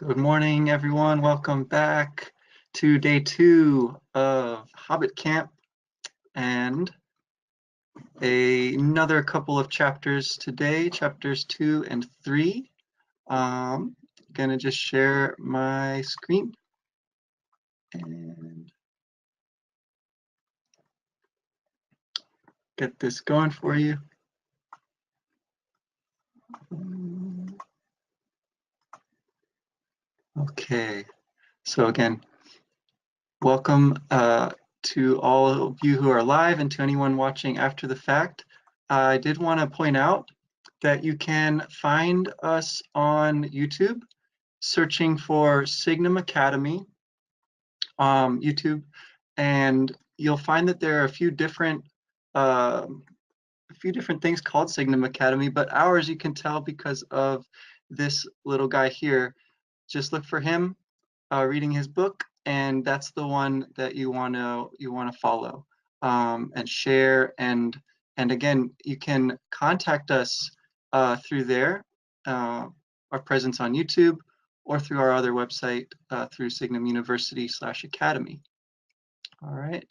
Good morning, everyone. Welcome back to day 2 of Hobbit Camp and another couple of chapters today, chapters 2 and 3. Gonna just share my screen and get this going for you. Okay, so again, welcome to all of you who are live and to anyone watching after the fact. I did want to point out that you can find us on YouTube, searching for Signum Academy, YouTube, and you'll find that there are a few different things called Signum Academy, but ours you can tell because of this little guy here. Just look for him reading his book, and that's the one that you want to follow and share. And again, you can contact us through there, our presence on YouTube, or through our other website through Signum University/Academy. All right,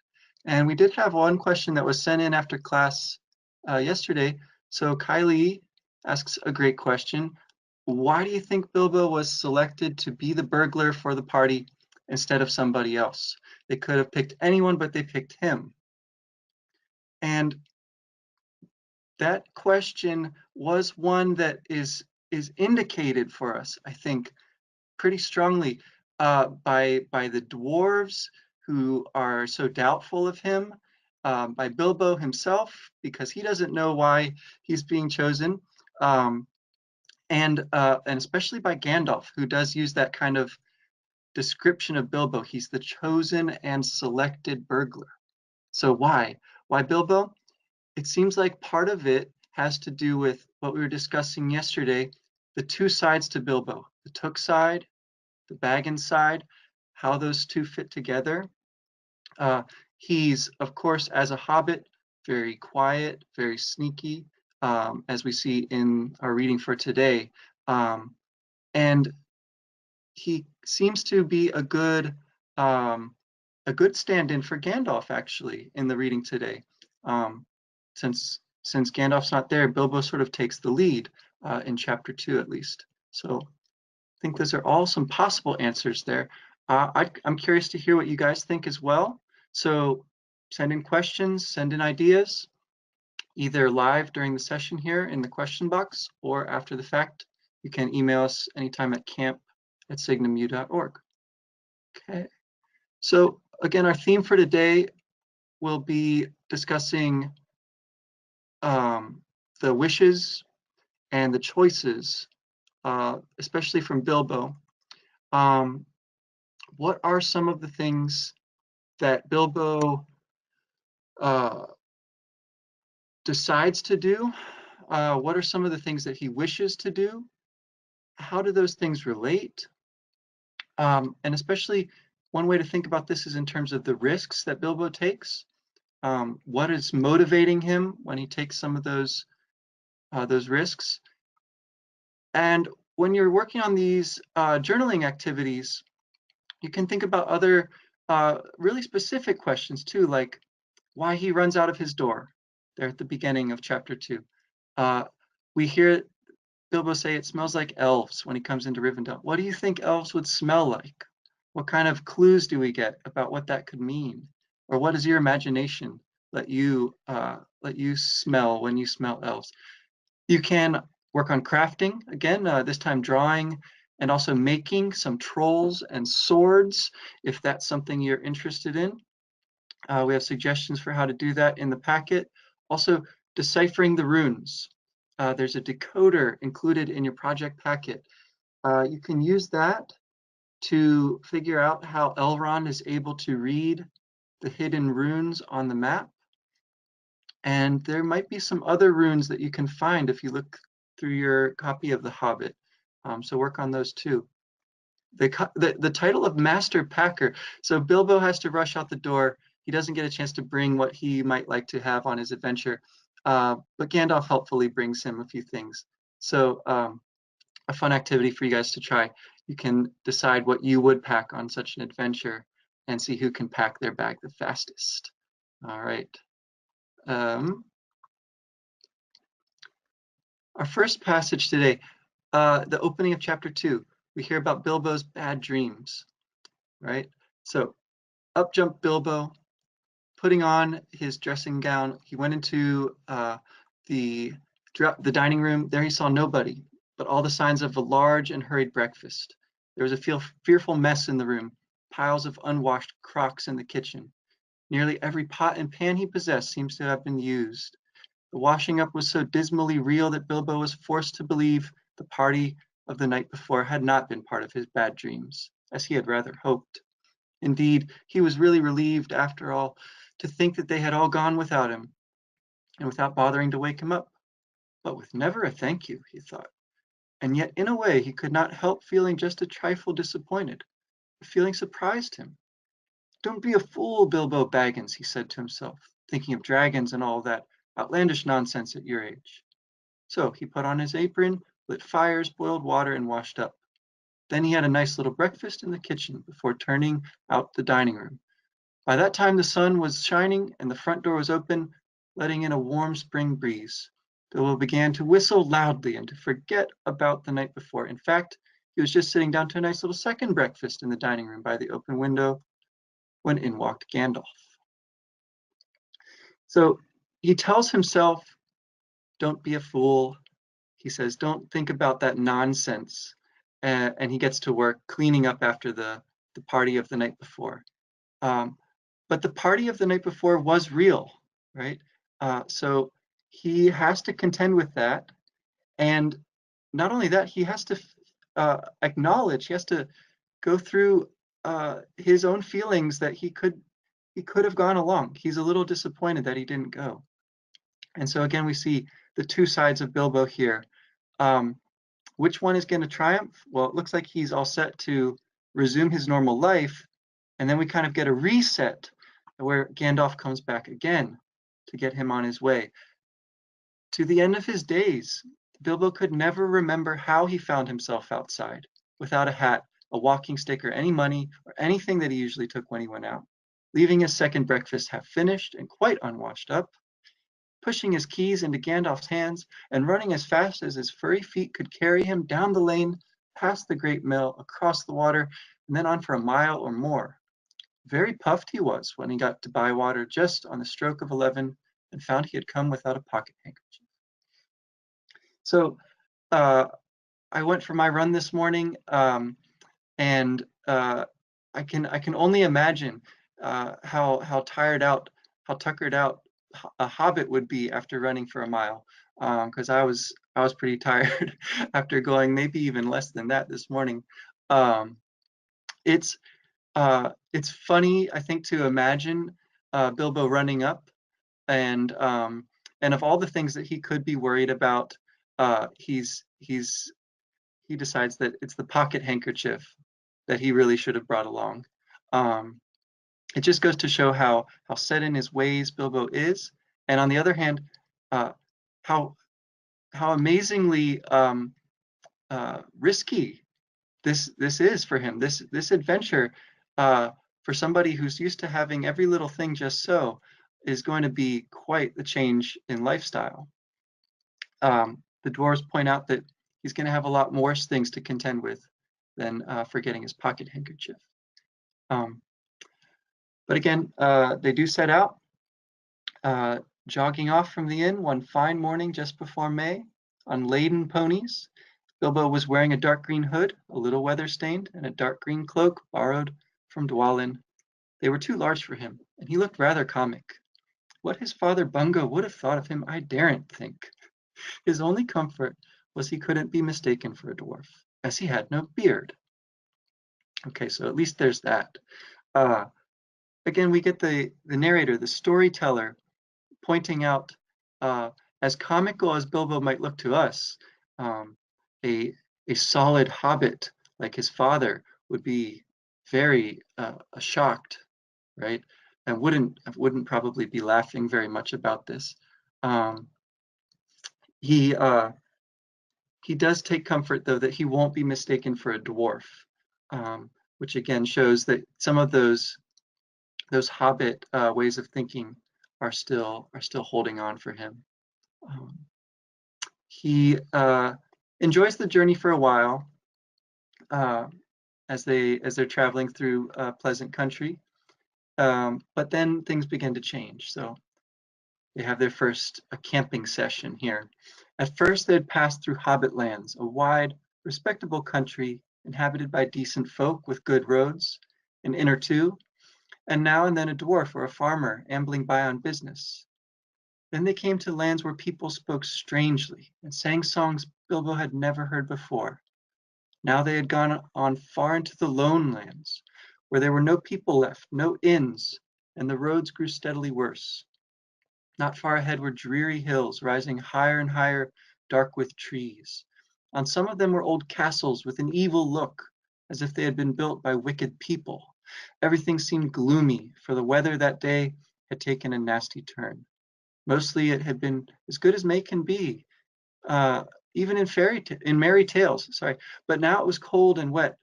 and we did have one question that was sent in after class yesterday. So Kylie asks a great question. Why do you think Bilbo was selected to be the burglar for the party instead of somebody else? They could have picked anyone, but they picked him. And that question was one that is indicated for us, I think, pretty strongly by the dwarves who are so doubtful of him, by Bilbo himself, because he doesn't know why he's being chosen, and especially by Gandalf, who does use that kind of description of Bilbo. He's the chosen and selected burglar. So why Bilbo? It seems like part of it has to do with what we were discussing yesterday, the two sides to Bilbo, the Took side, the Baggins side, how those two fit together. He's, of course, as a hobbit, very quiet, very sneaky, as we see in our reading for today. And he seems to be a good stand-in for Gandalf, actually, in the reading today. Since Gandalf's not there, Bilbo sort of takes the lead in chapter 2, at least. So I think those are all some possible answers there. I'm curious to hear what you guys think as well. So send in questions, send in ideas, either live during the session here in the question box or after the fact. You can email us anytime at camp@signumu.org. Okay, so again, our theme for today will be discussing the wishes and the choices, especially from Bilbo. What are some of the things that Bilbo decides to do? What are some of the things that he wishes to do? How do those things relate? And especially one way to think about this is in terms of the risks that Bilbo takes. What is motivating him when he takes some of those risks? And when you're working on these journaling activities, you can think about other really specific questions too, like why he runs out of his door there at the beginning of chapter 2. We hear Bilbo say it smells like elves when he comes into Rivendell. What do you think elves would smell like? What kind of clues do we get about what that could mean? Or what does your imagination let you smell when you smell elves? You can work on crafting, again, this time drawing and also making some trolls and swords, if that's something you're interested in. We have suggestions for how to do that in the packet. Also, deciphering the runes. There's a decoder included in your project packet. You can use that to figure out how Elrond is able to read the hidden runes on the map. And there might be some other runes that you can find if you look through your copy of The Hobbit. So work on those too. The title of Master Packer. So Bilbo has to rush out the door. He doesn't get a chance to bring what he might like to have on his adventure. But Gandalf helpfully brings him a few things. So a fun activity for you guys to try. You can decide what you would pack on such an adventure and see who can pack their bag the fastest. All right. Our first passage today, the opening of chapter 2, we hear about Bilbo's bad dreams, right? So up jumped Bilbo, putting on his dressing gown. He went into the dining room. There he saw nobody, but all the signs of a large and hurried breakfast. There was a fearful mess in the room, piles of unwashed crocks in the kitchen. Nearly every pot and pan he possessed seems to have been used. The washing up was so dismally real that Bilbo was forced to believe the party of the night before had not been part of his bad dreams, as he had rather hoped. Indeed, he was really relieved, after all, to think that they had all gone without him, and without bothering to wake him up. But with never a thank you, he thought. And yet, in a way, he could not help feeling just a trifle disappointed. The feeling surprised him. Don't be a fool, Bilbo Baggins, he said to himself, thinking of dragons and all that outlandish nonsense at your age. So he put on his apron, lit fires, boiled water, and washed up. Then he had a nice little breakfast in the kitchen before turning out the dining room. By that time the sun was shining and the front door was open, letting in a warm spring breeze. Bilbo began to whistle loudly and to forget about the night before. In fact, he was just sitting down to a nice little second breakfast in the dining room by the open window when in walked Gandalf. So he tells himself, don't be a fool. He says, don't think about that nonsense. And he gets to work cleaning up after the party of the night before. But the party of the night before was real, right? So he has to contend with that. And not only that, he has to acknowledge, he has to go through his own feelings that he could have gone along. He's a little disappointed that he didn't go. And so again, we see the two sides of Bilbo here. Which one is going to triumph? Well, it looks like he's all set to resume his normal life. And then we kind of get a reset where Gandalf comes back again to get him on his way. To the end of his days, Bilbo could never remember how he found himself outside, without a hat, a walking stick, or any money, or anything that he usually took when he went out, leaving his second breakfast half finished and quite unwashed up, pushing his keys into Gandalf's hands, and running as fast as his furry feet could carry him down the lane, past the great mill, across the water, and then on for a mile or more. Very puffed he was when he got to Bywater just on the stroke of 11 and found he had come without a pocket handkerchief. So I went for my run this morning, and I can only imagine how tired out, how tuckered out a Hobbit would be after running for a mile, because I was pretty tired after going maybe even less than that this morning. It's funny, I think, to imagine Bilbo running up, and of all the things that he could be worried about, he decides that it's the pocket handkerchief that he really should have brought along. It just goes to show how set in his ways Bilbo is, and on the other hand, how amazingly risky this is for him. This adventure, for somebody who's used to having every little thing just so, is going to be quite the change in lifestyle. The dwarves point out that he's going to have a lot worse things to contend with than forgetting his pocket handkerchief. But again, they do set out, jogging off from the inn one fine morning just before May, on laden ponies. Bilbo was wearing a dark green hood, a little weather-stained, and a dark green cloak borrowed from Dwalin. They were too large for him, and he looked rather comic. What his father Bungo would have thought of him, I daren't think. His only comfort was he couldn't be mistaken for a dwarf, as he had no beard. Okay, so at least there's that. Again, we get the narrator, the storyteller, pointing out, as comical as Bilbo might look to us, a solid hobbit like his father would be very shocked, right? And wouldn't probably be laughing very much about this. He He does take comfort, though, that he won't be mistaken for a dwarf, which again shows that some of those Hobbit ways of thinking are still holding on for him. He enjoys the journey for a while as they're traveling through a pleasant country, but then things begin to change. So they have their first camping session here. At first, they had passed through Hobbit lands, a wide, respectable country inhabited by decent folk with good roads, an inn or two, and now and then a dwarf or a farmer ambling by on business. Then they came to lands where people spoke strangely and sang songs Bilbo had never heard before. Now they had gone on far into the lone lands, where there were no people left, no inns, and the roads grew steadily worse. Not far ahead were dreary hills, rising higher and higher, dark with trees. On some of them were old castles with an evil look, as if they had been built by wicked people. Everything seemed gloomy, for the weather that day had taken a nasty turn. Mostly it had been as good as May can be, even in merry tales, sorry. But now it was cold and wet.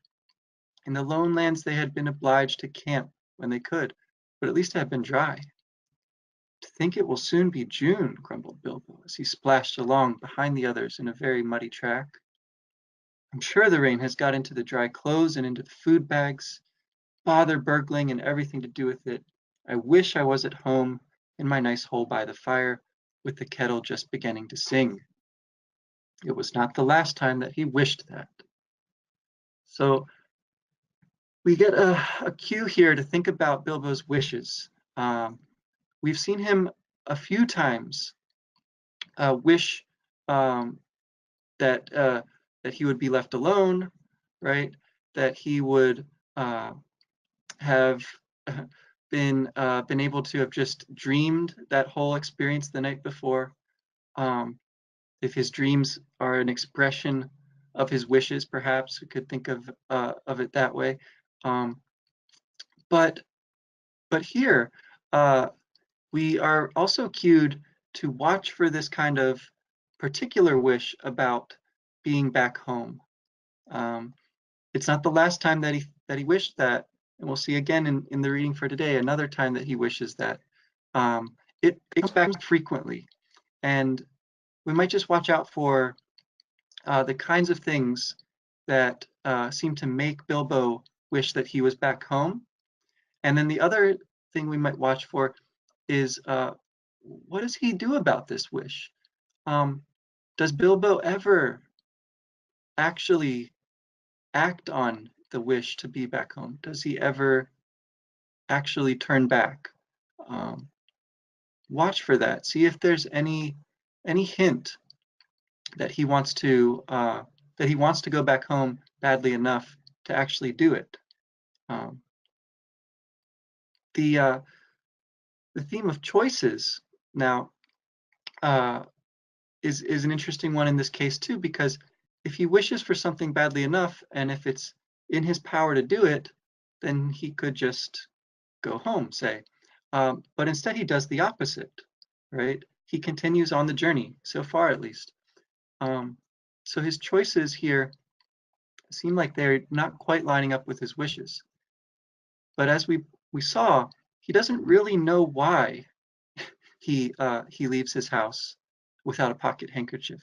In the lone lands they had been obliged to camp when they could, but at least it had been dry. To think it will soon be June, grumbled Bilbo as he splashed along behind the others in a very muddy track. I'm sure the rain has got into the dry clothes and into the food bags. Bother burgling and everything to do with it. I wish I was at home in my nice hole by the fire, with the kettle just beginning to sing. It was not the last time that he wished that. So we get a cue here to think about Bilbo's wishes. We've seen him a few times wish that he would be left alone, right? That he would have been able to have just dreamed that whole experience the night before. If his dreams are an expression of his wishes, perhaps we could think of it that way. But here we are also cued to watch for this kind of particular wish about being back home. It's not the last time that he wished that, and we'll see again in the reading for today another time that he wishes that. It comes back frequently, and we might just watch out for the kinds of things that seem to make Bilbo wish that he was back home. And then the other thing we might watch for is what does he do about this wish? Does Bilbo ever actually act on the wish to be back home? Does he ever actually turn back? Watch for that. See if there's any hint that he wants to go back home badly enough to actually do it. The theme of choices now is an interesting one in this case too, because if he wishes for something badly enough, and if it's in his power to do it, then he could just go home, say. But instead he does the opposite, right? He continues on the journey, so far at least. So his choices here seem like they're not quite lining up with his wishes. But as we saw, he doesn't really know why he leaves his house without a pocket handkerchief.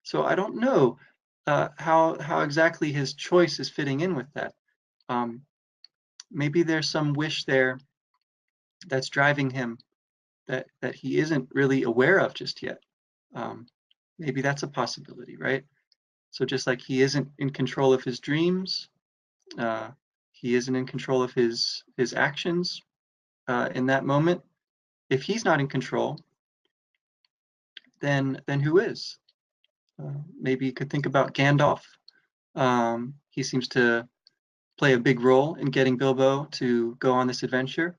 So I don't know how exactly his choice is fitting in with that. Maybe there's some wish there that's driving him that he isn't really aware of just yet. Maybe that's a possibility, right? So just like he isn't in control of his dreams, he isn't in control of his actions in that moment. If he's not in control, then who is? Maybe you could think about Gandalf. He seems to play a big role in getting Bilbo to go on this adventure.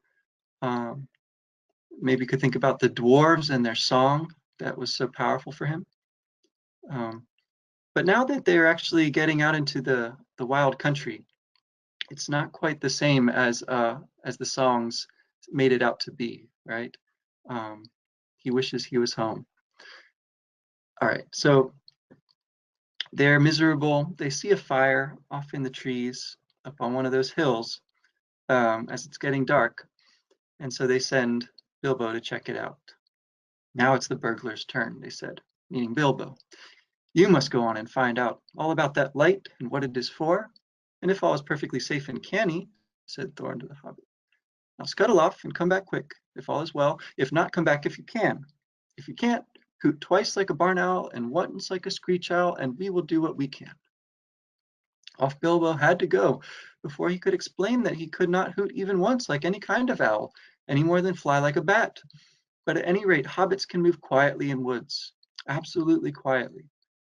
Maybe you could think about the dwarves and their song that was so powerful for him. But now that they're actually getting out into the wild country, it's not quite the same as the songs made it out to be, right? He wishes he was home. All right, so They're miserable. They see a fire off in the trees up on one of those hills as it's getting dark, and so they send Bilbo to check it out. Now it's the burglar's turn, they said, meaning Bilbo. You must go on and find out all about that light and what it is for, and if all is perfectly safe and canny, said Thorin to the Hobbit. Now scuttle off and come back quick, if all is well. If not, come back if you can. If you can't, hoot twice like a barn owl and once like a screech owl, and we will do what we can. Off Bilbo had to go before he could explain that he could not hoot even once like any kind of owl, any more than fly like a bat. But at any rate, hobbits can move quietly in woods, absolutely quietly.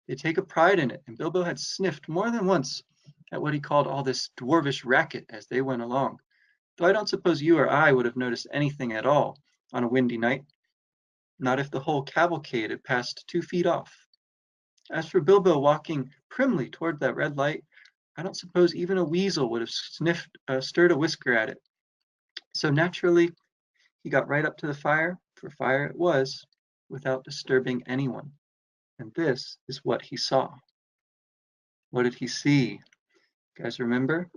They take a pride in it, and Bilbo had sniffed more than once at what he called all this dwarvish racket as they went along, though I don't suppose you or I would have noticed anything at all on a windy night, not if the whole cavalcade had passed 2 feet off. As for Bilbo walking primly toward that red light, I don't suppose even a weasel would have stirred a whisker at it. So naturally, he got right up to the fire, for fire it was, without disturbing anyone. And this is what he saw. What did he see? You guys remember?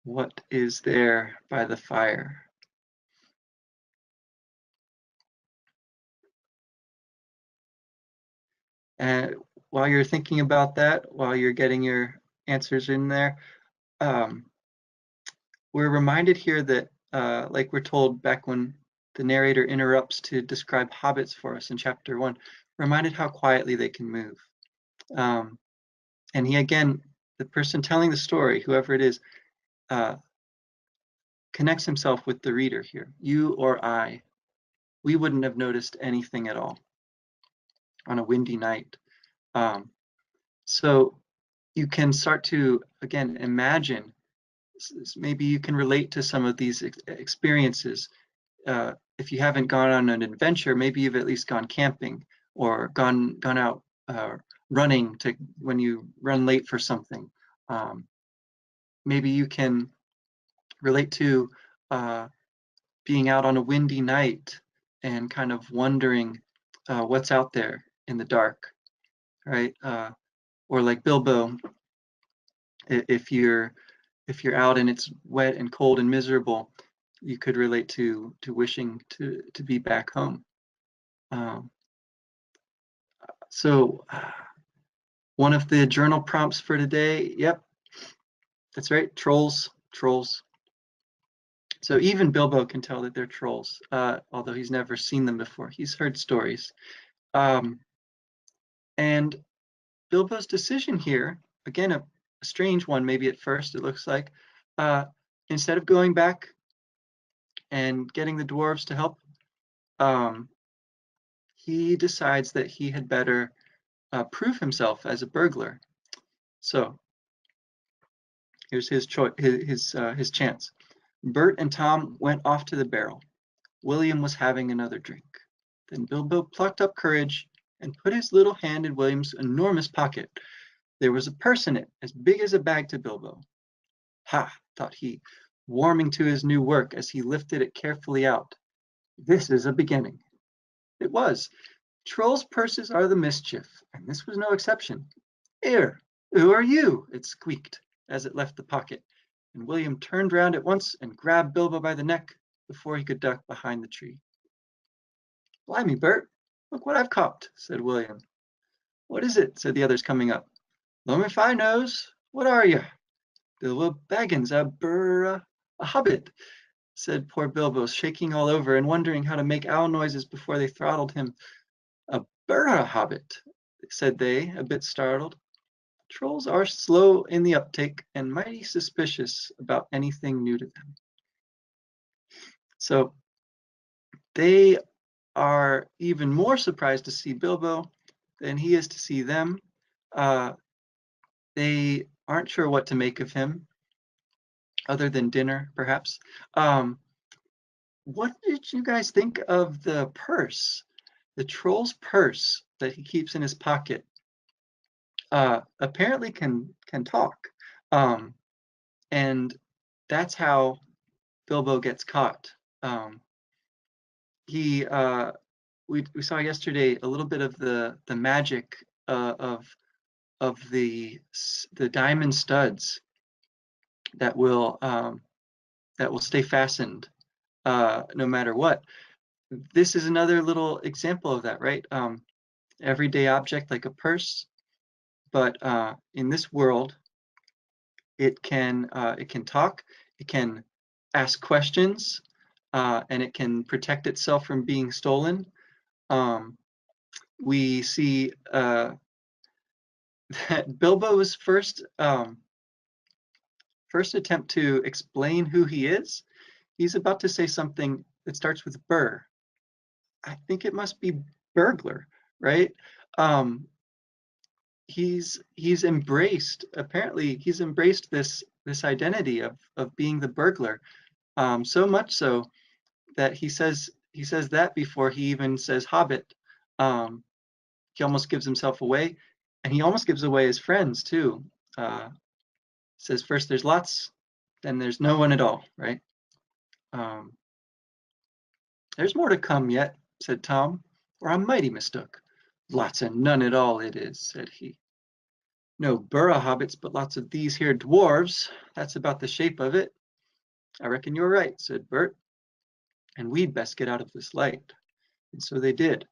What is there by the fire? And while you're thinking about that, while you're getting your answers in there, we're reminded here that, like we're told back when the narrator interrupts to describe hobbits for us in chapter 1, reminded how quietly they can move. And he, again, the person telling the story, whoever it is, connects himself with the reader here. You or I, we wouldn't have noticed anything at all on a windy night. So you can start to, again, imagine, maybe you can relate to some of these experiences. If you haven't gone on an adventure, maybe you've at least gone camping or gone out running to when you run late for something. Maybe you can relate to being out on a windy night and kind of wondering what's out there in the dark, right? Or like Bilbo, if you're out and it's wet and cold and miserable, you could relate to wishing to be back home. So one of the journal prompts for today, yep, that's right, trolls. So even Bilbo can tell that they're trolls, although he's never seen them before. He's heard stories. And Bilbo's decision here, again, a strange one maybe at first, it looks like, instead of going back and getting the dwarves to help, he decides that he had better prove himself as a burglar. So here's his chance. Bert and Tom went off to the barrel. William was having another drink. Then Bilbo plucked up courage and put his little hand in William's enormous pocket. There was a purse in it, as big as a bag to Bilbo. Ha, thought he, warming to his new work as he lifted it carefully out. This is a beginning. It was. Trolls' purses are the mischief, and this was no exception. Here, who are you? It squeaked as it left the pocket, and William turned round at once and grabbed Bilbo by the neck before he could duck behind the tree. Blimey, Bert, look what I've caught, said William. What is it? Said the others, coming up. Lum if I knows. What are you? Bilbo Baggins, a hobbit, said poor Bilbo, shaking all over and wondering how to make owl noises before they throttled him. A burra hobbit, said they, a bit startled. Trolls are slow in the uptake and mighty suspicious about anything new to them. So they are even more surprised to see Bilbo than he is to see them. They aren't sure what to make of him, other than dinner, perhaps. What did you guys think of the purse? The troll's purse that he keeps in his pocket apparently can talk. And that's how Bilbo gets caught. We saw yesterday a little bit of the magic of the diamond studs that will stay fastened no matter what. This is another little example of that, right? Everyday object like a purse, but in this world, it can talk, it can ask questions, and it can protect itself from being stolen. We see that Bilbo's first attempt to explain who he is, he's about to say something that starts with burr. I think it must be burglar, right? He's embraced, apparently he's embraced this identity of being the burglar, so much so that he says that before he even says Hobbit. He almost gives himself away, and he almost gives away his friends too. Says first there's lots, then there's no one at all, right? There's more to come yet, said Tom, or I'm mighty mistook. Lots and none at all it is, said he. No burra hobbits, but lots of these here dwarves. That's about the shape of it. I reckon you're right, said Bert. And we'd best get out of this light. And so they did.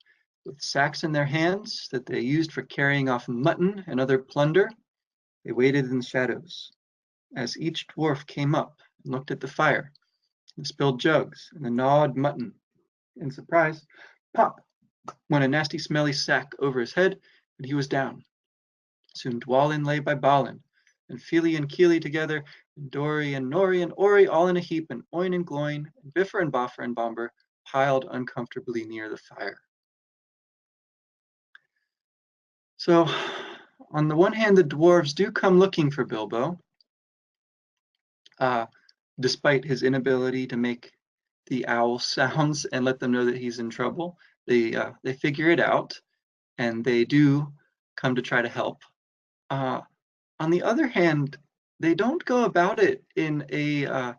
With sacks in their hands that they used for carrying off mutton and other plunder, they waited in the shadows. As each dwarf came up and looked at the fire, the spilled jugs, and the gnawed mutton, in surprise, pop went a nasty smelly sack over his head, and he was down. Soon Dwalin lay by Balin, and Fili and Kili together, and Dori and Nori and Ori all in a heap, and Oin and Gloin, and Bifur and Boffer and Bomber piled uncomfortably near the fire. So, on the one hand, the dwarves do come looking for Bilbo, despite his inability to make the owl sounds and let them know that he's in trouble. They figure it out, and they do come to try to help. On the other hand, they don't go about it in a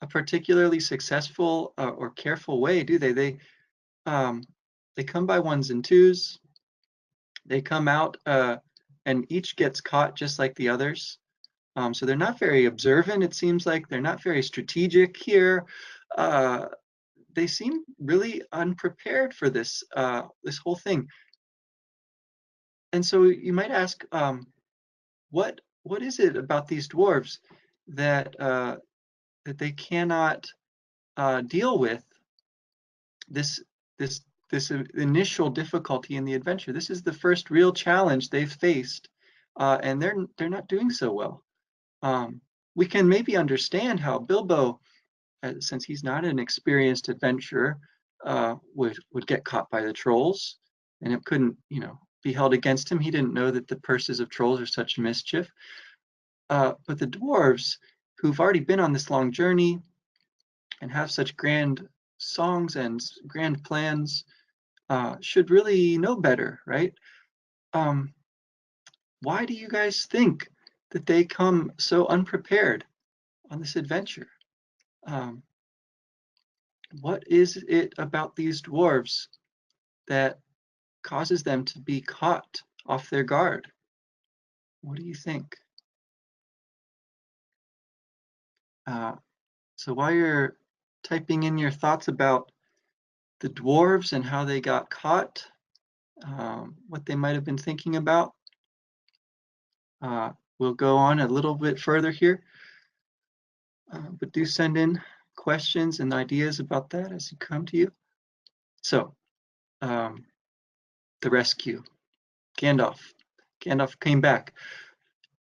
particularly successful or careful way, do they? They come by ones and twos. They come out and each gets caught just like the others. So they're not very observant. It seems like they're not very strategic here. They seem really unprepared for this this whole thing. And so you might ask, what is it about these dwarves that that they cannot deal with this initial difficulty in the adventure? This is the first real challenge they've faced, and they're not doing so well. We can maybe understand how Bilbo, since he's not an experienced adventurer, would get caught by the trolls, and it couldn't, be held against him. He didn't know that the purses of trolls are such mischief. But the dwarves, who've already been on this long journey and have such grand songs and grand plans, should really know better, right? Why do you guys think that they come so unprepared on this adventure? What is it about these dwarves that causes them to be caught off their guard? What do you think? So while you're typing in your thoughts about the dwarves and how they got caught, what they might have been thinking about, we'll go on a little bit further here. But do send in questions and ideas about that as you come to you. So, the rescue. Gandalf came back,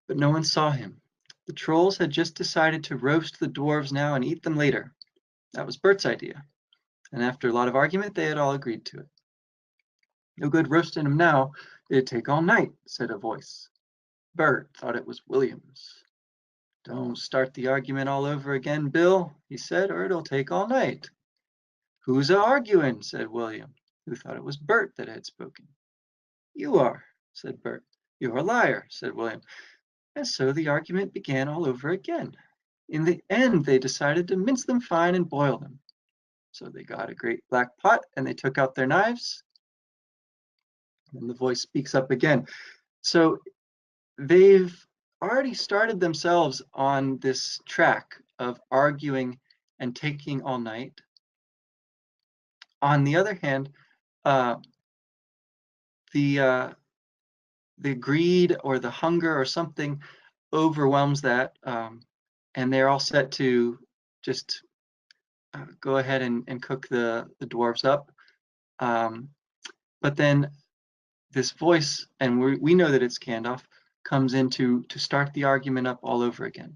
but no one saw him. The trolls had just decided to roast the dwarves now and eat them later. That was Bert's idea, and after a lot of argument, they had all agreed to it. No good roasting them now. It'd take all night, said a voice. Bert thought it was William's. Don't start the argument all over again, Bill, he said, or it'll take all night. Who's a-arguing, said William, who thought it was Bert that had spoken. You are, said Bert. You're a liar, said William. And so the argument began all over again. In the end, they decided to mince them fine and boil them. So they got a great black pot and they took out their knives And the voice speaks up again. So they've already started themselves on this track of arguing and taking all night. On the other hand, the greed or the hunger or something overwhelms that, and they're all set to just go ahead and cook the dwarves up. But then this voice, and we know that it's Gandalf, comes in to start the argument up all over again.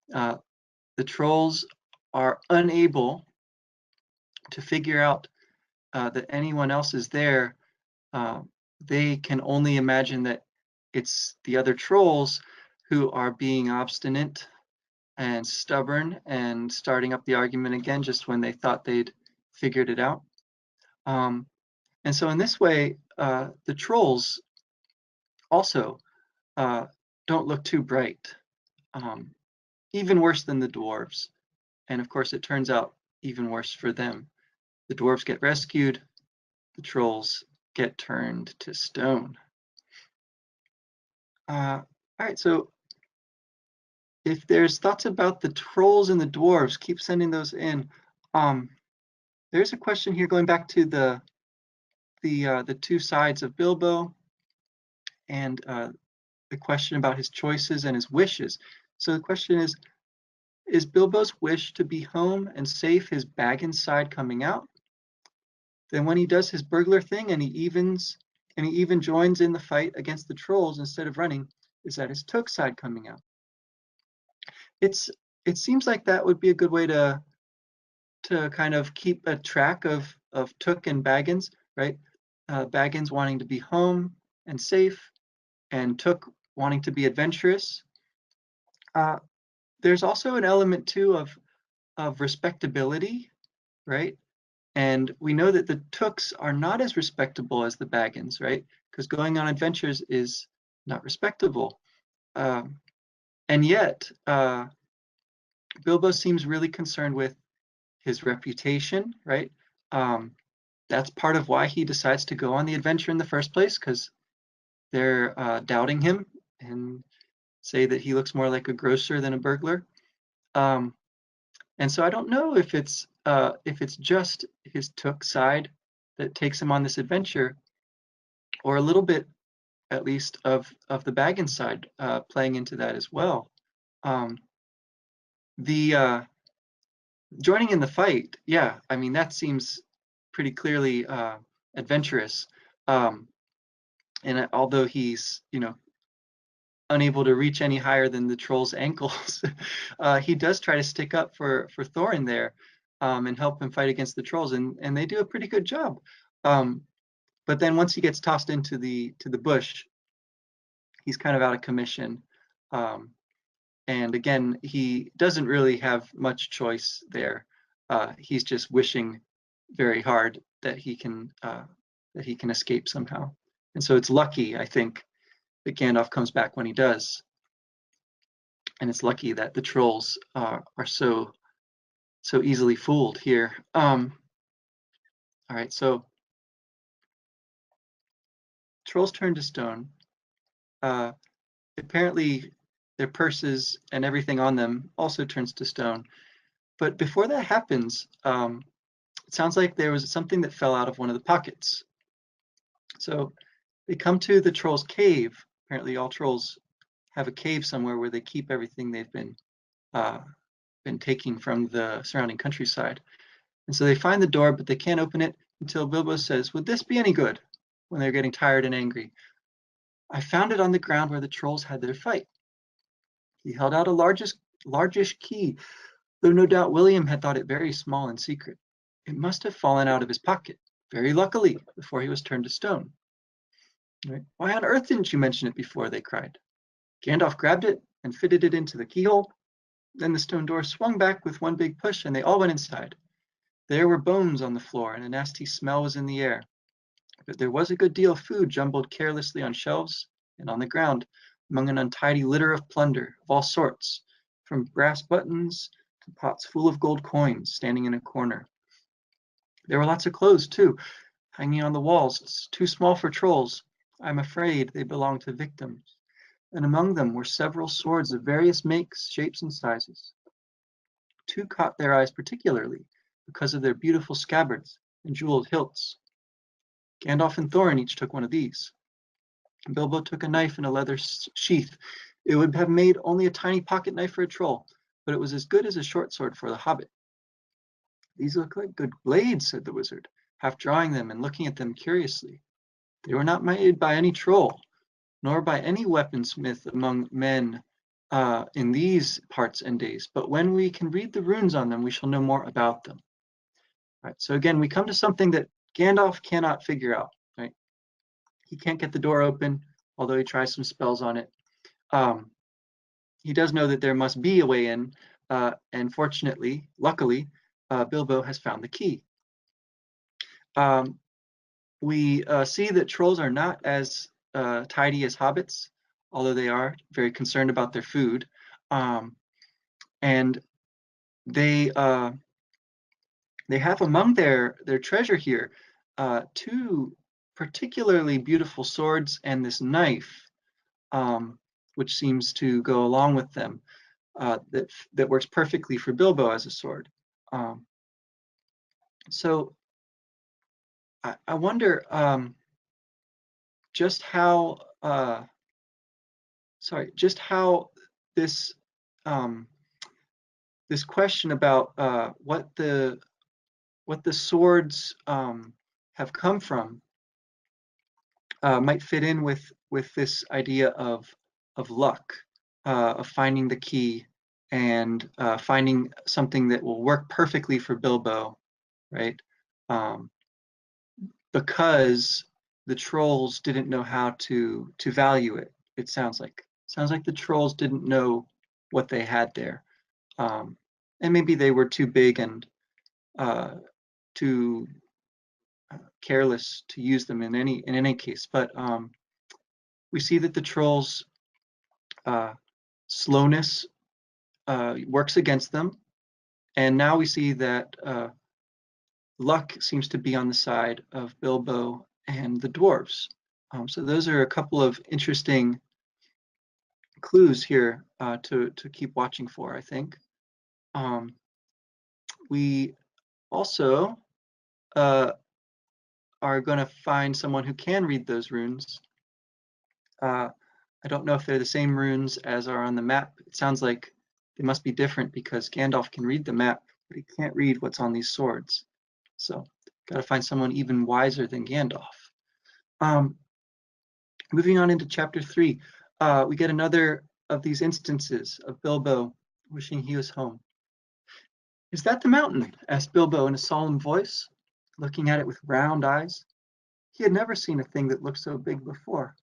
The trolls are unable to figure out that anyone else is there. They can only imagine that it's the other trolls who are being obstinate and stubborn and starting up the argument again just when they thought they'd figured it out. And so in this way, the trolls also don't look too bright, even worse than the dwarves. And of course, it turns out even worse for them. The dwarves get rescued, the trolls get turned to stone. All right, so if there's thoughts about the trolls and the dwarves, keep sending those in. There's a question here going back to the two sides of Bilbo and the question about his choices and his wishes. So the question is Bilbo's wish to be home and safe his Baggins side coming out? Then when he does his burglar thing and he even joins in the fight against the trolls instead of running, is that his Took side coming out? It seems like that would be a good way to kind of keep a track of Took and Baggins, right? Baggins wanting to be home and safe, and Took wanting to be adventurous. There's also an element too of respectability, right? And we know that the Tooks are not as respectable as the Baggins, right? Because going on adventures is not respectable. And yet, Bilbo seems really concerned with his reputation, right? That's part of why he decides to go on the adventure in the first place, because they're doubting him and say that he looks more like a grocer than a burglar. And so I don't know if it's just his Took side that takes him on this adventure, or a little bit, at least, of the Baggins side playing into that as well. The joining in the fight, yeah, I mean that seems pretty clearly adventurous. And although he's unable to reach any higher than the troll's ankles, he does try to stick up for Thorin there and help him fight against the trolls, and they do a pretty good job. But then once he gets tossed into the bush, he's kind of out of commission. And again, he doesn't really have much choice there. He's just wishing very hard that he can escape somehow. And so it's lucky, I think, that Gandalf comes back when he does. And it's lucky that the trolls are so easily fooled here. All right, so trolls turn to stone. Apparently their purses and everything on them also turns to stone. But before that happens, it sounds like there was something that fell out of one of the pockets. So they come to the troll's cave. Apparently all trolls have a cave somewhere where they keep everything they've been taking from the surrounding countryside. And so they find the door, but they can't open it until Bilbo says, "Would this be any good?" when they're getting tired and angry. "I found it on the ground where the trolls had their fight." He held out a largish key, though no doubt William had thought it very small and secret. It must have fallen out of his pocket, very luckily, before he was turned to stone. Right? "Why on earth didn't you mention it before?" they cried. Gandalf grabbed it and fitted it into the keyhole. Then the stone door swung back with one big push, and they all went inside. There were bones on the floor, and a nasty smell was in the air. But there was a good deal of food jumbled carelessly on shelves and on the ground, among an untidy litter of plunder of all sorts, from brass buttons to pots full of gold coins standing in a corner. There were lots of clothes, too, hanging on the walls, too small for trolls, I'm afraid they belong to victims, and among them were several swords of various makes, shapes, and sizes. Two caught their eyes particularly because of their beautiful scabbards and jeweled hilts. Gandalf and Thorin each took one of these. Bilbo took a knife in a leather sheath. It would have made only a tiny pocket knife for a troll, but it was as good as a short sword for the Hobbit. These look like good blades, said the wizard, half drawing them and looking at them curiously. They were not made by any troll, nor by any weaponsmith among men in these parts and days, but when we can read the runes on them, we shall know more about them. Right, so again, we come to something that Gandalf cannot figure out. Right, he can't get the door open, although he tries some spells on it. He does know that there must be a way in, and fortunately, luckily, Bilbo has found the key. We see that trolls are not as tidy as hobbits, although they are very concerned about their food. And they have among their treasure here two particularly beautiful swords and this knife, which seems to go along with them, that works perfectly for Bilbo as a sword. So I wonder just how this this question about what the swords have come from might fit in with this idea of luck, of finding the key and finding something that will work perfectly for Bilbo, right? Because the trolls didn't know how to value it. It sounds like the trolls didn't know what they had there, and maybe they were too big and too careless to use them in any case. But we see that the trolls' slowness works against them, and now we see that luck seems to be on the side of Bilbo and the dwarves. So those are a couple of interesting clues here to keep watching for, I think. We also are going to find someone who can read those runes. I don't know if they're the same runes as are on the map. It sounds like they must be different because Gandalf can read the map, but he can't read what's on these swords. So got to find someone even wiser than Gandalf. Moving on into chapter 3, we get another of these instances of Bilbo wishing he was home. Is that the mountain? Asked Bilbo in a solemn voice, looking at it with round eyes. He had never seen a thing that looked so big before.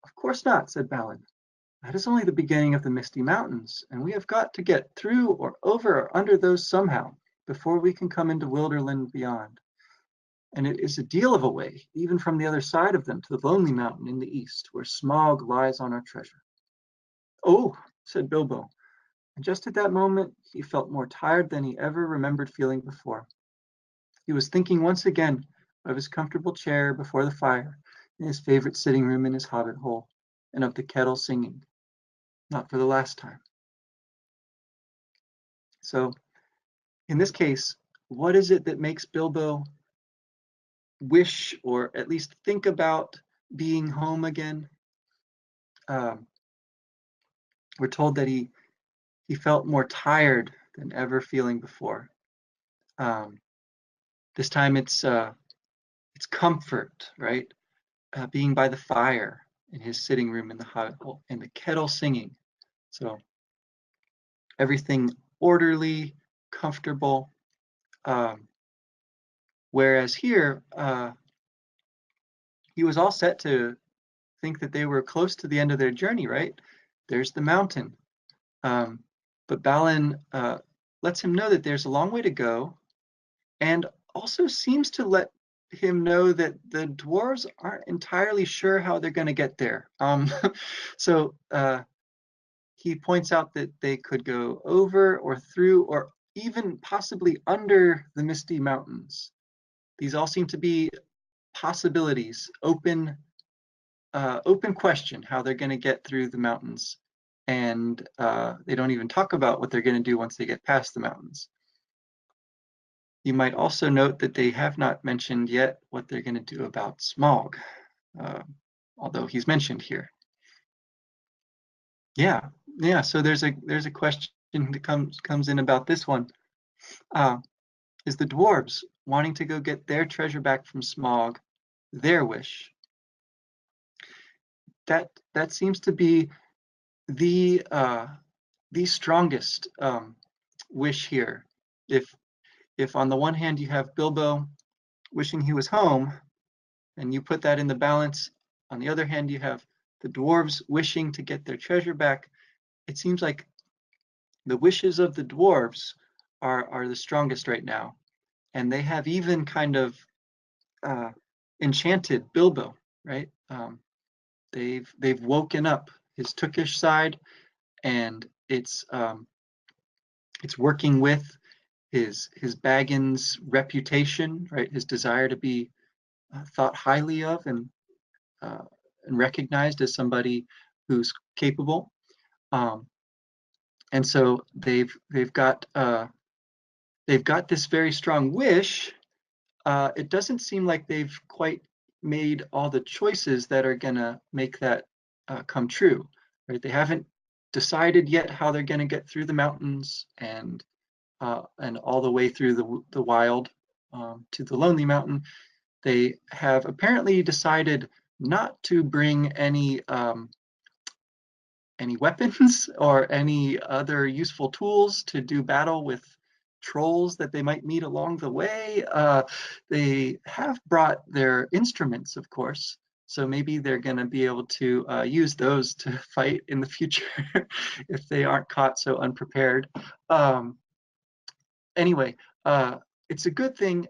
Of course not, said Balin. That is only the beginning of the Misty Mountains, and we have got to get through or over or under those somehow before we can come into Wilderland beyond. And it is a deal of a way, even from the other side of them to the Lonely Mountain in the east, where Smaug lies on our treasure. Oh, said Bilbo, and just at that moment he felt more tired than he ever remembered feeling before. He was thinking once again of his comfortable chair before the fire in his favorite sitting room in his hobbit hole, and of the kettle singing, not for the last time. So, in this case, what is it that makes Bilbo wish or at least think about being home again? We're told that he felt more tired than ever feeling before. This time it's comfort, right? Being by the fire in his sitting room in the hobbit hole and the kettle singing. So everything orderly, comfortable. Whereas here, he was all set to think that they were close to the end of their journey, right? There's the mountain. But Balin lets him know that there's a long way to go, and also seems to let him know that the dwarves aren't entirely sure how they're going to get there. So he points out that they could go over or through or even possibly under the Misty Mountains. These all seem to be possibilities, open open question how they're going to get through the mountains, and they don't even talk about what they're going to do once they get past the mountains. You might also note that they have not mentioned yet what they're going to do about Smaug, although he's mentioned here. Yeah, so there's a question that comes in about this one. Is the dwarves wanting to go get their treasure back from Smaug their wish? That seems to be the strongest wish here. If on the one hand you have Bilbo wishing he was home, and you put that in the balance, on the other hand you have the dwarves wishing to get their treasure back, it seems like the wishes of the dwarves are the strongest right now, and they have even kind of enchanted Bilbo, right? They've woken up his Tookish side, and it's working with his Baggins reputation, right? His desire to be thought highly of and recognized as somebody who's capable. And so they've got this very strong wish. It doesn't seem like they've quite made all the choices that are gonna make that come true, right? They haven't decided yet how they're gonna get through the mountains and all the way through the wild to the Lonely Mountain. They have apparently decided not to bring any weapons or any other useful tools to do battle with trolls that they might meet along the way. They have brought their instruments, of course, so maybe they're going to be able to use those to fight in the future if they aren't caught so unprepared. Anyway, it's a good thing.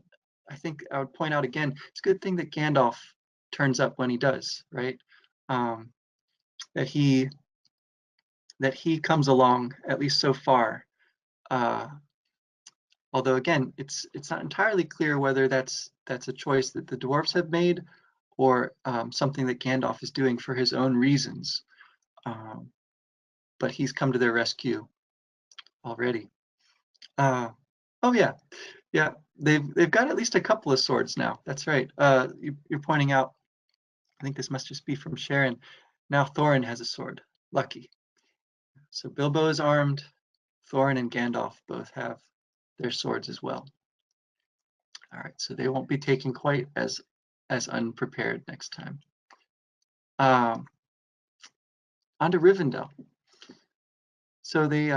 I think I would point out again, it's a good thing that Gandalf turns up when he does, right? That he comes along, at least so far. Although again, it's not entirely clear whether that's a choice that the dwarves have made or something that Gandalf is doing for his own reasons. But he's come to their rescue already. Oh yeah, they've got at least a couple of swords now. That's right. You're pointing out, I think this must just be from Sharon. Now Thorin has a sword. Lucky. So Bilbo is armed. Thorin and Gandalf both have their swords as well. All right, so they won't be taken quite as unprepared next time. On to Rivendell. So they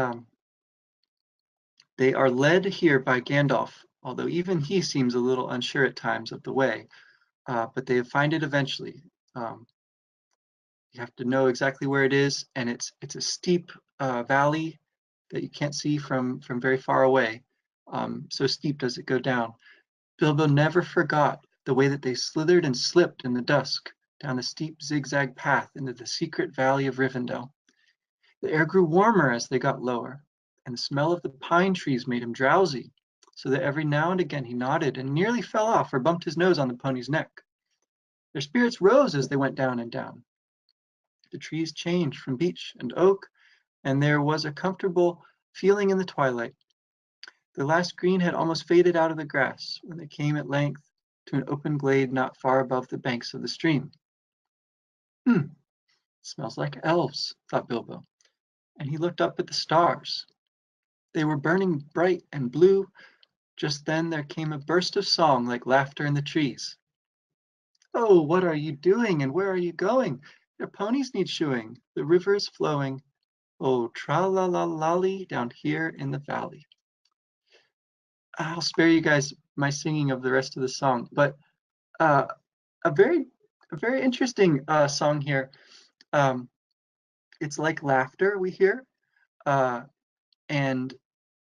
are led here by Gandalf, although even he seems a little unsure at times of the way, but they find it eventually. You have to know exactly where it is, and it's a steep valley that you can't see from very far away. So steep does it go down. Bilbo never forgot the way that they slithered and slipped in the dusk down the steep zigzag path into the secret valley of Rivendell. The air grew warmer as they got lower, and the smell of the pine trees made him drowsy, so that every now and again he nodded and nearly fell off or bumped his nose on the pony's neck. Their spirits rose as they went down and down. The trees changed from beech and oak, and there was a comfortable feeling in the twilight. The last green had almost faded out of the grass when they came at length to an open glade not far above the banks of the stream. Smells like elves, thought Bilbo, and he looked up at the stars. They were burning bright and blue. Just then there came a burst of song like laughter in the trees. Oh, what are you doing, and where are you going? Your ponies need shoeing. The river is flowing. Oh, tra-la-la-lolly down here in the valley. I'll spare you guys my singing of the rest of the song, but a very interesting song here. It's like laughter we hear, and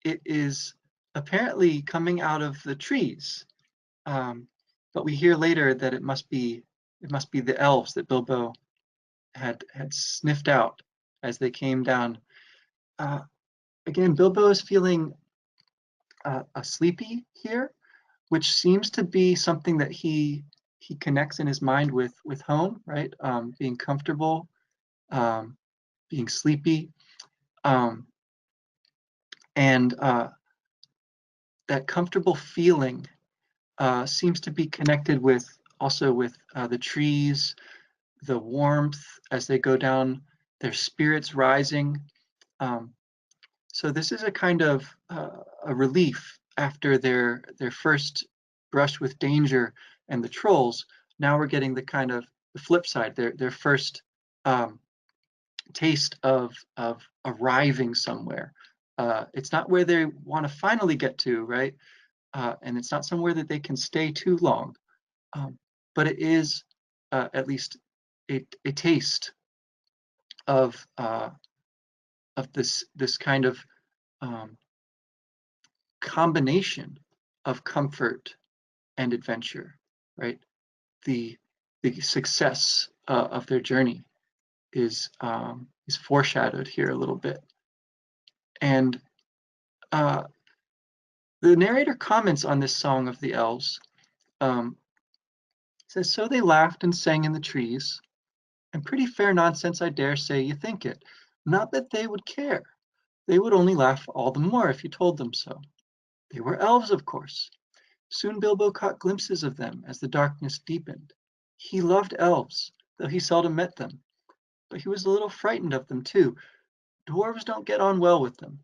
it is apparently coming out of the trees. But we hear later that it must be the elves that Bilbo had sniffed out as they came down. Again, Bilbo is feeling sleepy here, which seems to be something that he he connects in his mind with home, right? Being comfortable, being sleepy, and that comfortable feeling seems to be connected also with the trees, the warmth as they go down, their spirits rising. So this is a kind of a relief after their first brush with danger and the trolls. Now we're getting the kind of the flip side, their first taste of arriving somewhere. It's not where they want to finally get to, right? And it's not somewhere that they can stay too long, but it is at least a taste of this kind of combination of comfort and adventure, right? The success of their journey is foreshadowed here a little bit, and the narrator comments on this song of the elves. Says, so they laughed and sang in the trees, and pretty fair nonsense, I dare say you think it. Not that they would care. They would only laugh all the more if you told them so. They were elves, of course. Soon Bilbo caught glimpses of them as the darkness deepened. He loved elves, though he seldom met them, but he was a little frightened of them too. Dwarves don't get on well with them.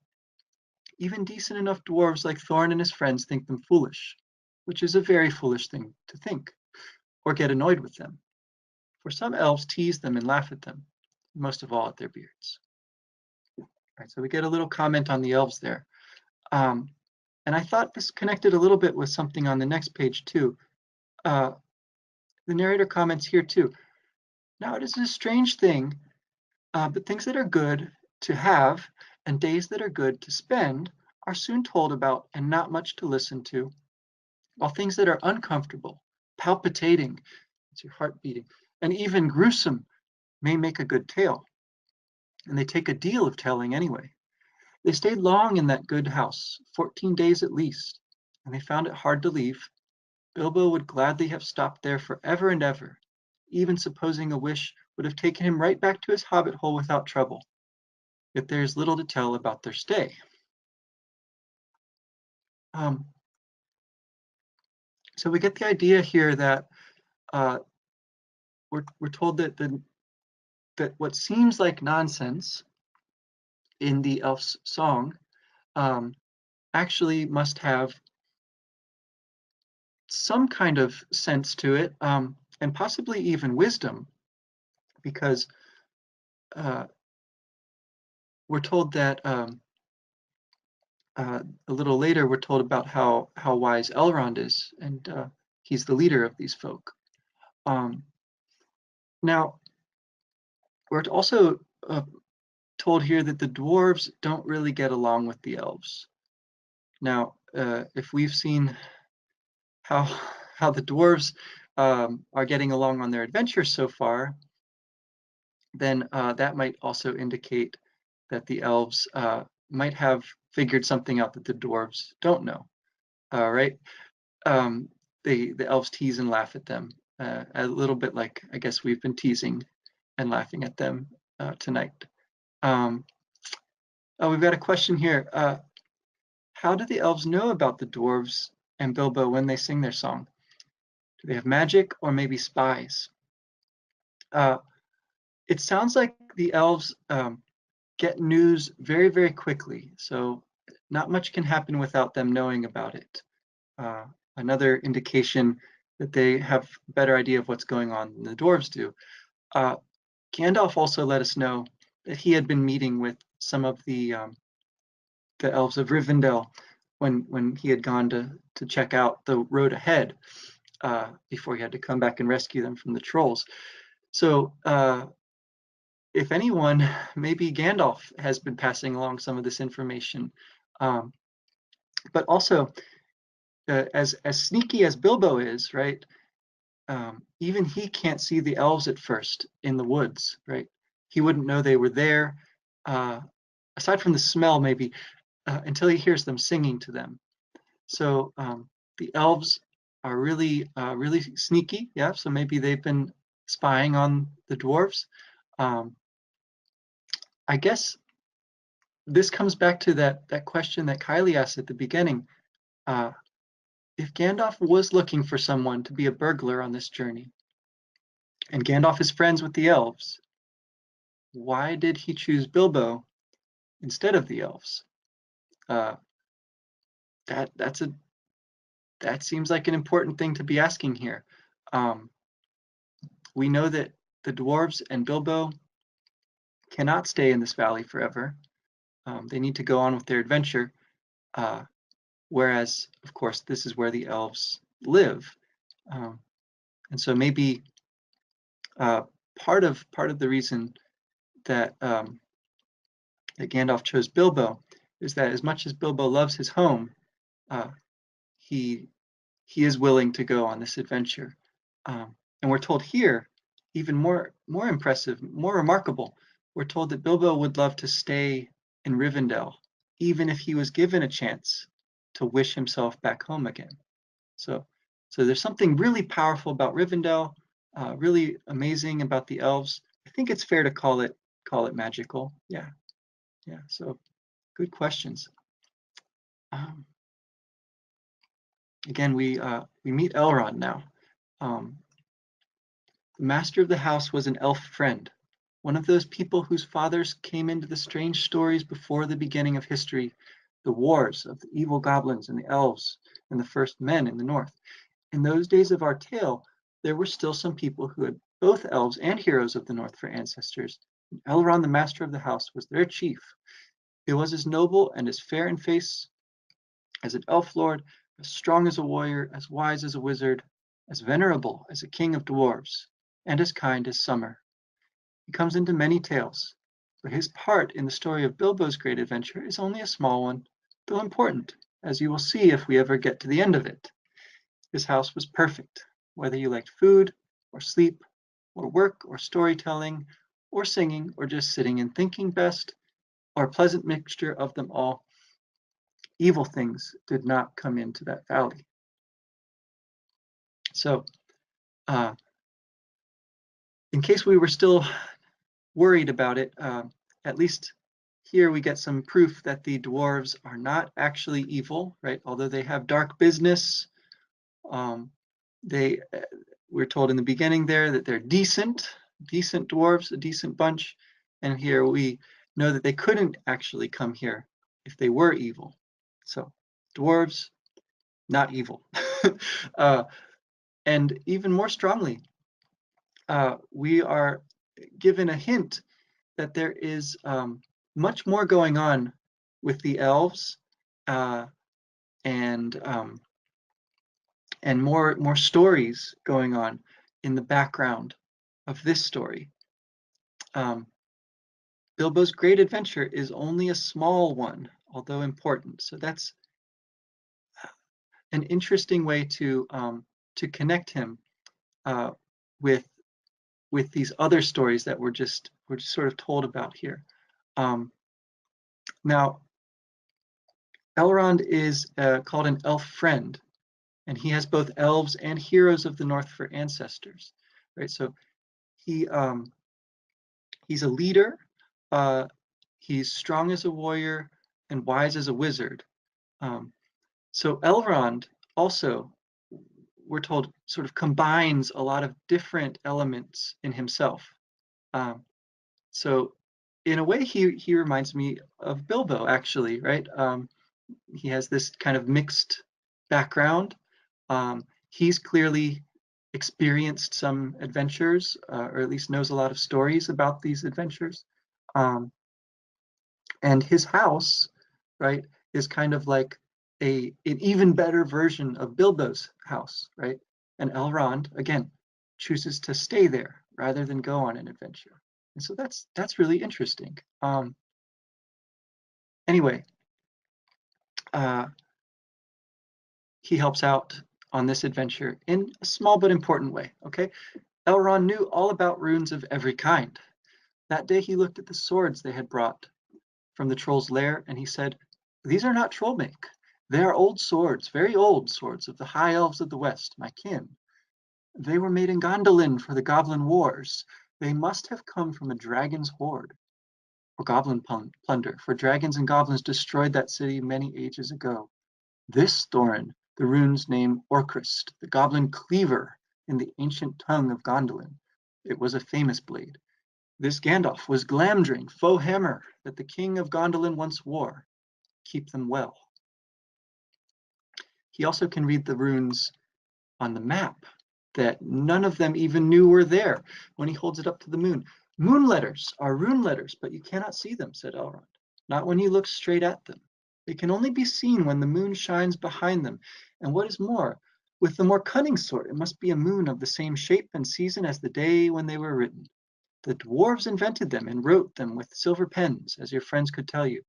Even decent enough dwarves like Thorin and his friends think them foolish, which is a very foolish thing to think, or get annoyed with them. For some elves tease them and laugh at them, most of all at their beards. All right, so we get a little comment on the elves there. And I thought this connected a little bit with something on the next page too. The narrator comments here too. Now it is a strange thing, but things that are good to have and days that are good to spend are soon told about and not much to listen to, while things that are uncomfortable, palpitating, it's your heart beating, and even gruesome may make a good tale. And they take a deal of telling anyway. They stayed long in that good house, 14 days at least, and they found it hard to leave. Bilbo would gladly have stopped there forever and ever, even supposing a wish would have taken him right back to his hobbit hole without trouble. Yet there is little to tell about their stay. So we get the idea here that we're told that that what seems like nonsense in the elf's song actually must have some kind of sense to it, and possibly even wisdom, because we're told that a little later we're told about how wise Elrond is, and he's the leader of these folk. Now, we're also told here that the dwarves don't really get along with the elves. Now, if we've seen how the dwarves are getting along on their adventures so far, then that might also indicate that the elves might have figured something out that the dwarves don't know. Right? The elves tease and laugh at them, a little bit like I guess we've been teasing and laughing at them tonight. Oh, we've got a question here. How do the elves know about the dwarves and Bilbo when they sing their song? Do they have magic or maybe spies? It sounds like the elves get news very, very quickly. So not much can happen without them knowing about it. Another indication that they have a better idea of what's going on than the dwarves do. Gandalf also let us know that he had been meeting with some of the elves of Rivendell when he had gone to check out the road ahead before he had to come back and rescue them from the trolls. So if anyone, maybe Gandalf has been passing along some of this information. But also, as sneaky as Bilbo is, right? Even he can't see the elves at first in the woods, right? He wouldn't know they were there, aside from the smell, maybe, until he hears them singing to them. So the elves are really really sneaky. Yeah, so maybe they've been spying on the dwarves. I guess this comes back to that question that Kylie asked at the beginning. If Gandalf was looking for someone to be a burglar on this journey, and Gandalf is friends with the elves, why did he choose Bilbo instead of the elves? That seems like an important thing to be asking here. We know that the dwarves and Bilbo cannot stay in this valley forever. They need to go on with their adventure. Whereas, of course, this is where the elves live. And so maybe part of the reason that that Gandalf chose Bilbo is that as much as Bilbo loves his home, he is willing to go on this adventure. And we're told here, even more impressive, more remarkable, we're told that Bilbo would love to stay in Rivendell, even if he was given a chance to wish himself back home again. So there's something really powerful about Rivendell, really amazing about the elves. I think it's fair to call it magical. Yeah. So good questions. Again, we meet Elrond now. The master of the house was an elf friend, one of those people whose fathers came into the strange stories before the beginning of history, the wars of the evil goblins and the elves and the first men in the north. In those days of our tale, there were still some people who had both elves and heroes of the north for ancestors. And Elrond, the master of the house, was their chief. He was as noble and as fair in face as an elf lord, as strong as a warrior, as wise as a wizard, as venerable as a king of dwarves, and as kind as summer. He comes into many tales, but his part in the story of Bilbo's great adventure is only a small one, though important, as you will see if we ever get to the end of it. His house was perfect, whether you liked food, or sleep, or work, or storytelling, or singing, or just sitting and thinking best, or a pleasant mixture of them all. Evil things did not come into that valley. So, in case we were still worried about it, at least here we get some proof that the dwarves are not actually evil, right? Although they have dark business, we're told in the beginning there that they're decent dwarves, a decent bunch. And here we know that they couldn't actually come here if they were evil. So dwarves, not evil. And even more strongly, we are given a hint that there is much more going on with the elves, and more stories going on in the background of this story. Bilbo's great adventure is only a small one, although important. So that's an interesting way to connect him with these other stories that we're just sort of told about here. Now, Elrond is called an elf friend, and he has both elves and heroes of the north for ancestors, right? So he's a leader. He's strong as a warrior and wise as a wizard. So Elrond also, we're told, sort of combines a lot of different elements in himself. So in a way, he reminds me of Bilbo, actually, right? He has this kind of mixed background. He's clearly experienced some adventures, or at least knows a lot of stories about these adventures. And his house, right, is kind of like an even better version of Bilbo's house, right? And Elrond, again, chooses to stay there rather than go on an adventure. And so that's really interesting. Anyway, he helps out on this adventure in a small but important way, okay? Elrond knew all about runes of every kind. That day he looked at the swords they had brought from the troll's lair, and he said, "These are not troll make. They are old swords, very old swords of the high elves of the west, my kin. They were made in Gondolin for the goblin wars. They must have come from a dragon's horde, or goblin plunder, for dragons and goblins destroyed that city many ages ago. This Thorin, the rune's name Orcrist, the goblin cleaver in the ancient tongue of Gondolin. It was a famous blade. This Gandalf was Glamdring, foe hammer, that the king of Gondolin once wore. Keep them well. He also can read the runes on the map that none of them even knew were there when he holds it up to the moon. Moon letters are rune letters, but you cannot see them, said Elrond. Not when you look straight at them. They can only be seen when the moon shines behind them. And what is more, with the more cunning sort, it must be a moon of the same shape and season as the day when they were written. The dwarves invented them and wrote them with silver pens, as your friends could tell you.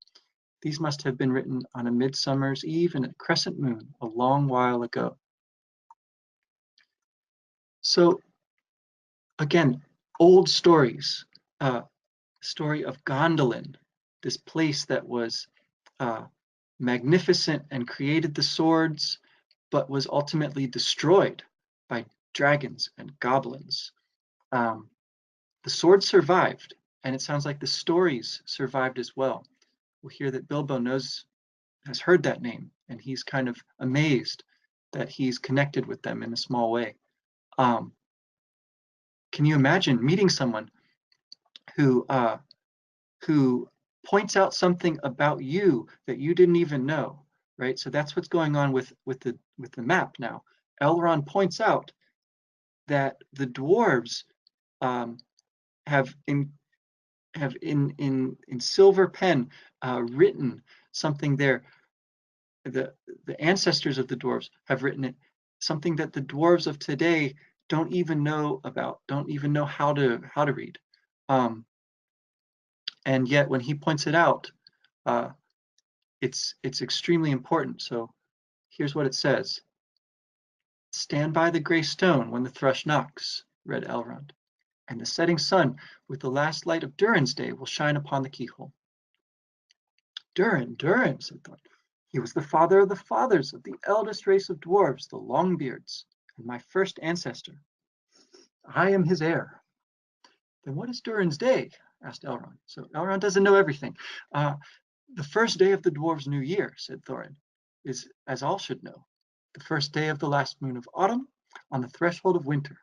These must have been written on a midsummer's eve and a crescent moon a long while ago. So again, old stories, story of Gondolin, this place that was magnificent and created the swords, but was ultimately destroyed by dragons and goblins. The swords survived, and it sounds like the stories survived as well. We'll hear that Bilbo has heard that name, and he's kind of amazed that he's connected with them in a small way. Can you imagine meeting someone who points out something about you that you didn't even know, right? So that's what's going on with the map now. Elrond points out that the dwarves have in silver pen written something there. The ancestors of the dwarves have written it, something that the dwarves of today don't even know about, don't even know how to read. And yet when he points it out, it's extremely important. So here's what it says. Stand by the gray stone when the thrush knocks, read Elrond, and the setting sun with the last light of Durin's day will shine upon the keyhole. Durin, said Thorin. He was the father of the fathers of the eldest race of dwarves, the Longbeards, and my first ancestor. I am his heir. Then what is Durin's day? Asked Elrond. So Elrond doesn't know everything. The first day of the dwarves' new year, said Thorin, is, as all should know, the first day of the last moon of autumn on the threshold of winter.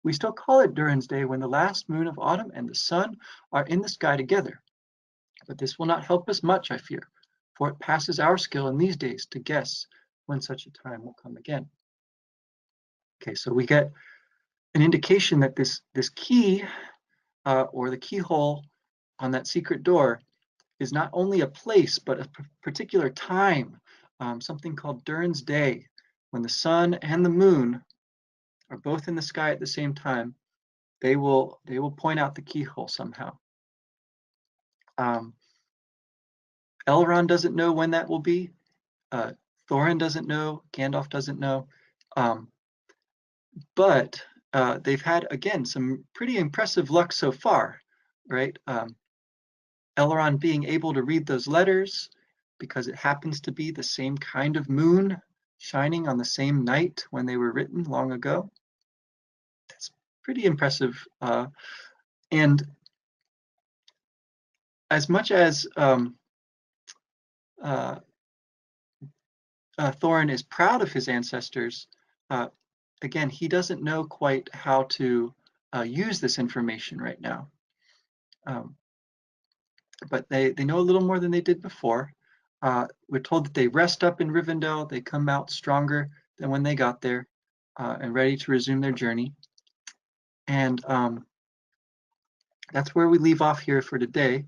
We still call it Durin's day when the last moon of autumn and the sun are in the sky together. But this will not help us much, I fear, for it passes our skill in these days to guess when such a time will come again. Okay, so we get an indication that this key or the keyhole on that secret door is not only a place, but a particular time, something called Durin's Day, when the sun and the moon are both in the sky at the same time. They will point out the keyhole somehow. Elrond doesn't know when that will be. Thorin doesn't know. Gandalf doesn't know. But they've had, again, some pretty impressive luck so far, right? Elrond being able to read those letters because it happens to be the same kind of moon shining on the same night when they were written long ago. That's pretty impressive. And as much as Thorin is proud of his ancestors, again, he doesn't know quite how to use this information right now. But they know a little more than they did before. We're told that they rest up in Rivendell. They come out stronger than when they got there and ready to resume their journey. And that's where we leave off here for today.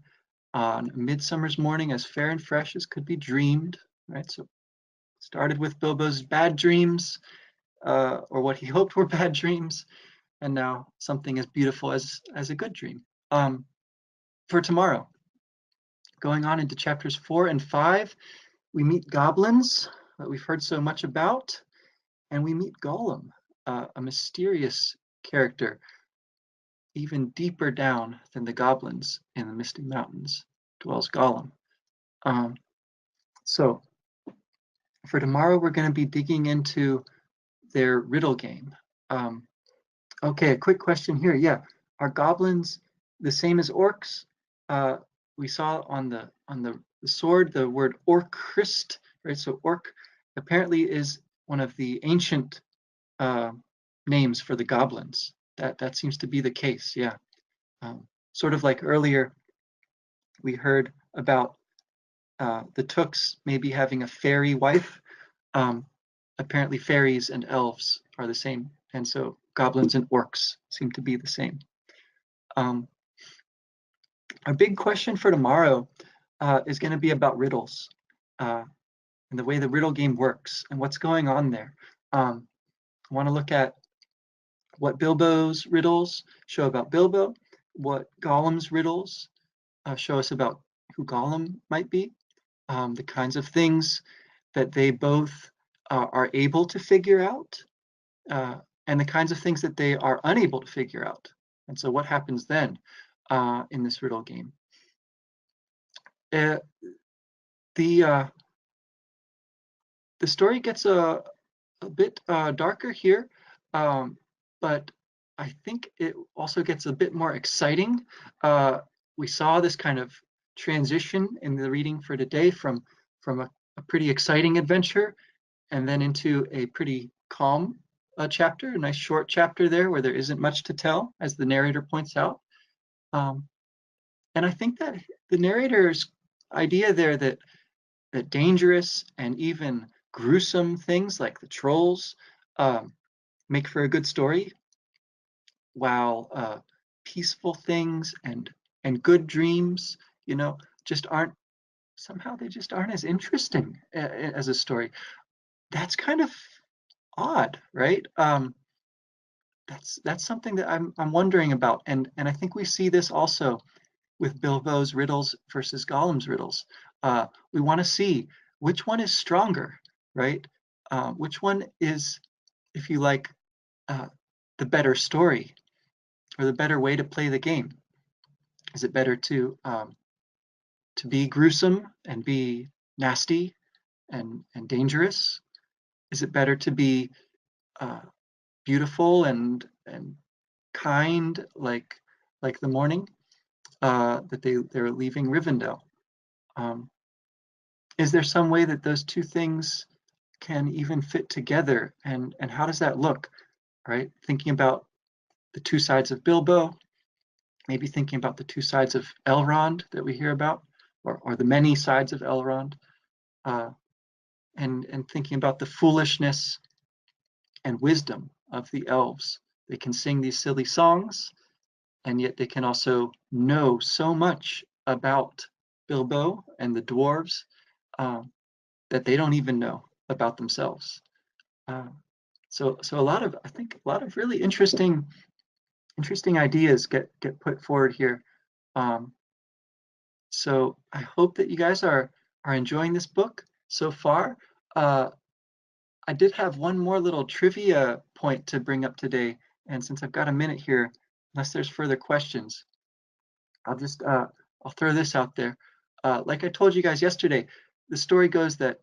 On a midsummer's morning as fair and fresh as could be dreamed, right? So started with Bilbo's bad dreams, or what he hoped were bad dreams, and now something as beautiful as a good dream. For tomorrow, going on into chapters 4 and 5, we meet goblins that we've heard so much about, and we meet Gollum, a mysterious character, even deeper down than the goblins in the Misty Mountains dwells Gollum. So For tomorrow, we're going to be digging into their riddle game. Okay, a quick question here. Yeah, are goblins the same as orcs? We saw on the sword the word orcrist, right? So orc apparently is one of the ancient names for the goblins. That seems to be the case. Yeah, sort of like earlier we heard about the Tooks maybe having a fairy wife. Apparently fairies and elves are the same, and so goblins and orcs seem to be the same. Our big question for tomorrow is going to be about riddles and the way the riddle game works and what's going on there. I want to look at what Bilbo's riddles show about Bilbo, what Gollum's riddles show us about who Gollum might be, the kinds of things that they both are able to figure out, and the kinds of things that they are unable to figure out. And so what happens then in this riddle game? The story gets a bit darker here, but I think it also gets a bit more exciting. We saw this kind of transition in the reading for today from a pretty exciting adventure and then into a pretty calm chapter, a nice short chapter there where there isn't much to tell, as the narrator points out. And I think that the narrator's idea there that dangerous and even gruesome things like the trolls make for a good story, while peaceful things and good dreams, just aren't, somehow they just aren't as interesting as a story. That's kind of odd, right? That's something that I'm wondering about, and I think we see this also with Bilbo's riddles versus Gollum's riddles. We want to see which one is stronger, right? Which one is, if you like, the better story or the better way to play the game? Is it better to be gruesome and be nasty and dangerous? Is it better to be beautiful and kind, like the morning that they're leaving Rivendell? Is there some way that those two things can even fit together, and how does that look, right? Thinking about the two sides of Bilbo, maybe thinking about the two sides of Elrond that we hear about, or the many sides of Elrond, and thinking about the foolishness and wisdom of the elves. They can sing these silly songs, and yet they can also know so much about Bilbo and the dwarves that they don't even know about themselves. So a lot of, I think, a lot of really interesting ideas get put forward here. So I hope that you guys are enjoying this book so far. I did have one more little trivia point to bring up today, and since I've got a minute here, unless there's further questions, I'll just I'll throw this out there. Like I told you guys yesterday, the story goes that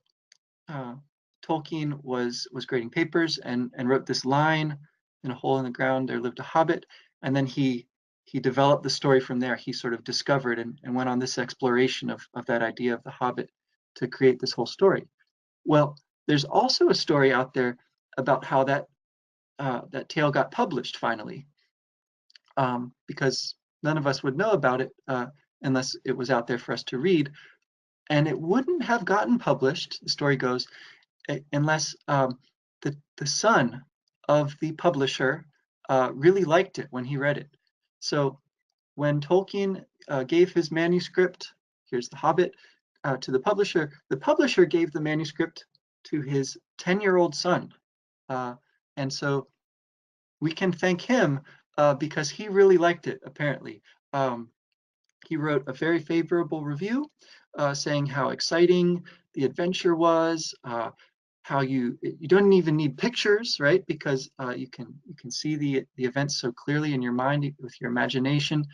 Tolkien was grading papers and wrote this line: "In a hole in the ground there lived a hobbit," and then he developed the story from there. He sort of discovered and went on this exploration of that idea of the hobbit to create this whole story. Well, there's also a story out there about how that tale got published finally, because none of us would know about it unless it was out there for us to read. And it wouldn't have gotten published, the story goes, unless the son of the publisher really liked it when he read it. So when Tolkien gave his manuscript, here's The Hobbit, to the publisher gave the manuscript to his 10-year-old son. And so we can thank him because he really liked it, apparently. He wrote a very favorable review saying how exciting the adventure was, how you don't even need pictures, right? Because you can see the events so clearly in your mind with your imagination.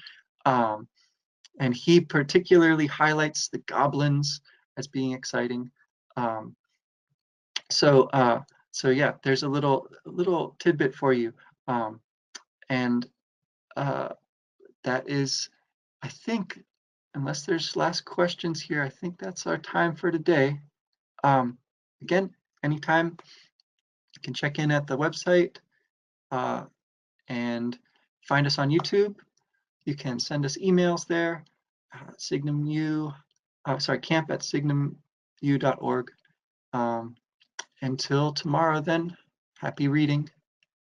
And he particularly highlights the goblins as being exciting. So yeah, there's a little tidbit for you, and that is, I think, unless there's last questions here, I think that's our time for today. Again, anytime you can check in at the website and find us on YouTube. You can send us emails there, camp@signumu.org. Until tomorrow then, happy reading.